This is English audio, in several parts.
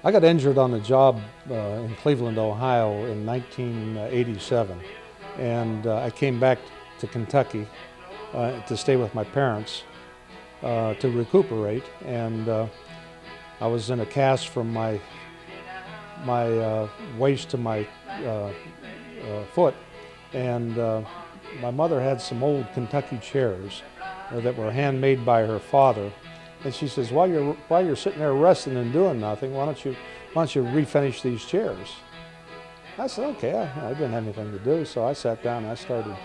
I got injured on the job in Cleveland, Ohio in 1987, and I came back to Kentucky to stay with my parents to recuperate, and I was in a cast from my waist to my foot, and my mother had some old Kentucky chairs that were handmade by her father. And she says, while you're sitting there resting and doing nothing, why don't you refinish these chairs? I said, okay. I didn't have anything to do, so I sat down and I started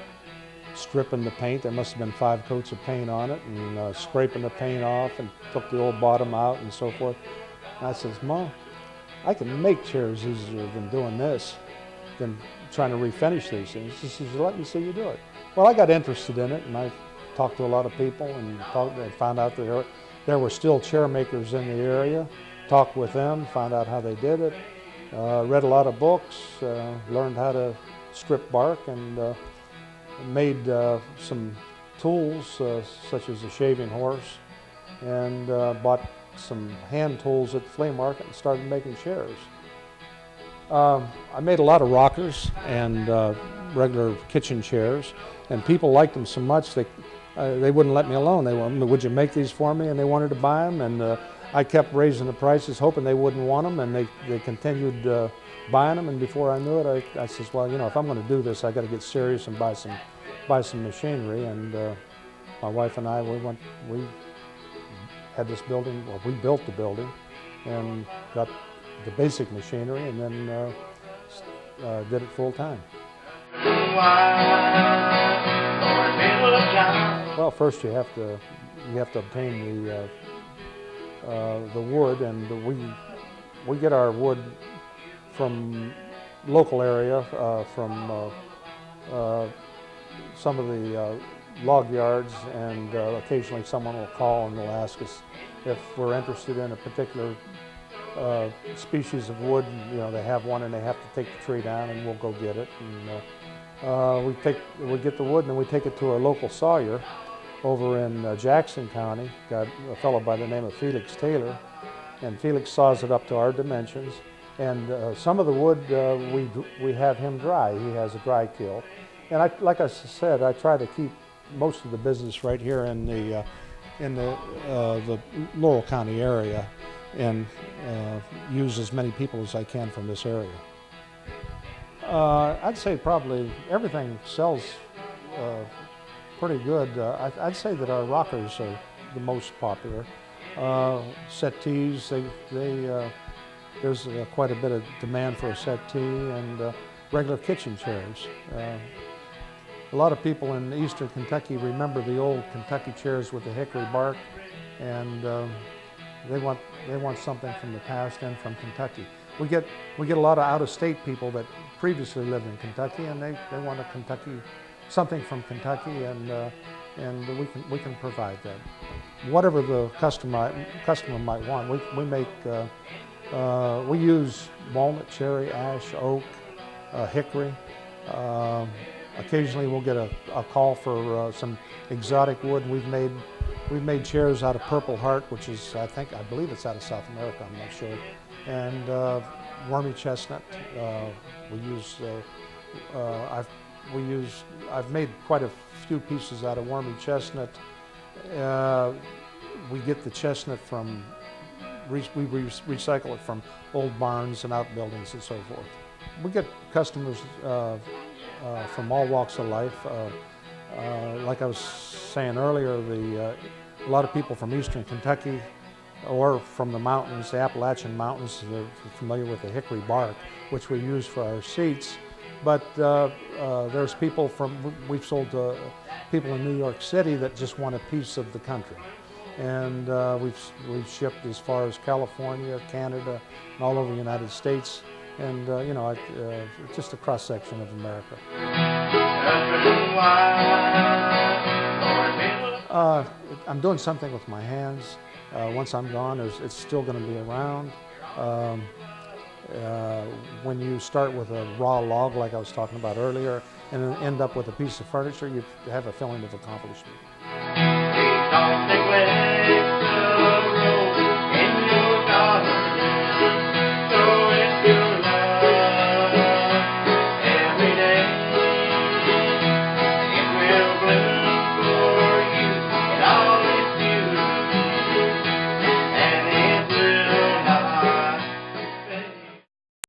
stripping the paint. There must have been 5 coats of paint on it, and scraping the paint off, and took the old bottom out and so forth. And I says, Mom, I can make chairs easier than doing this, than trying to refinish these things. She says, let me see you do it. Well, I got interested in it, and I talked to a lot of people and found out that there were still chair makers in the area, talked with them, found out how they did it, read a lot of books, learned how to strip bark, and made some tools such as a shaving horse, and bought some hand tools at the flea market and started making chairs. I made a lot of rockers and regular kitchen chairs, and people liked them so much they wouldn't let me alone. They wanted, would you make these for me? And they wanted to buy them, and I kept raising the prices, hoping they wouldn't want them, and they continued buying them. And before I knew it, I says, well, you know, if I'm going to do this, I got to get serious and buy some machinery. And my wife and I, we had this building. Well, we built the building and got the basic machinery, and then did it full time. Well, first you have to obtain the wood, and we get our wood from local area, from some of the log yards, and occasionally someone will call and they'll ask us if we're interested in a particular species of wood. You know, they have one and they have to take the tree down, and we'll go get it. And we get the wood, and then we take it to our local sawyer over in Jackson County. Got a fellow by the name of Felix Taylor, and Felix saws it up to our dimensions. And some of the wood we have him dry. He has a dry kiln, and like I said, I try to keep most of the business right here in the Laurel County area, and use as many people as I can from this area. I'd say probably everything sells pretty good. I'd say that our rockers are the most popular. Settees, there's quite a bit of demand for a settee, and regular kitchen chairs. A lot of people in eastern Kentucky remember the old Kentucky chairs with the hickory bark, and they want something from the past and from Kentucky. We get a lot of out-of-state people that previously lived in Kentucky, and they want something from Kentucky, and we can provide that. Whatever the customer might want, we use walnut, cherry, ash, oak, hickory. Occasionally we'll get a call for some exotic wood. We've made chairs out of Purple Heart, which is, I believe it's out of South America, I'm not sure. And wormy chestnut. I've made quite a few pieces out of wormy chestnut. We get the chestnut from, we recycle it from old barns and outbuildings and so forth. We get customers from all walks of life. Like I was saying earlier, a lot of people from eastern Kentucky or from the mountains, the Appalachian Mountains, they're familiar with the hickory bark, which we use for our seats. But there's people we've sold to people in New York City that just want a piece of the country. And we've shipped as far as California, Canada, and all over the United States. And you know, just a cross-section of America. I'm doing something with my hands. Once I'm gone, it's still going to be around. When you start with a raw log, like I was talking about earlier, and then end up with a piece of furniture, you have a feeling of accomplishment.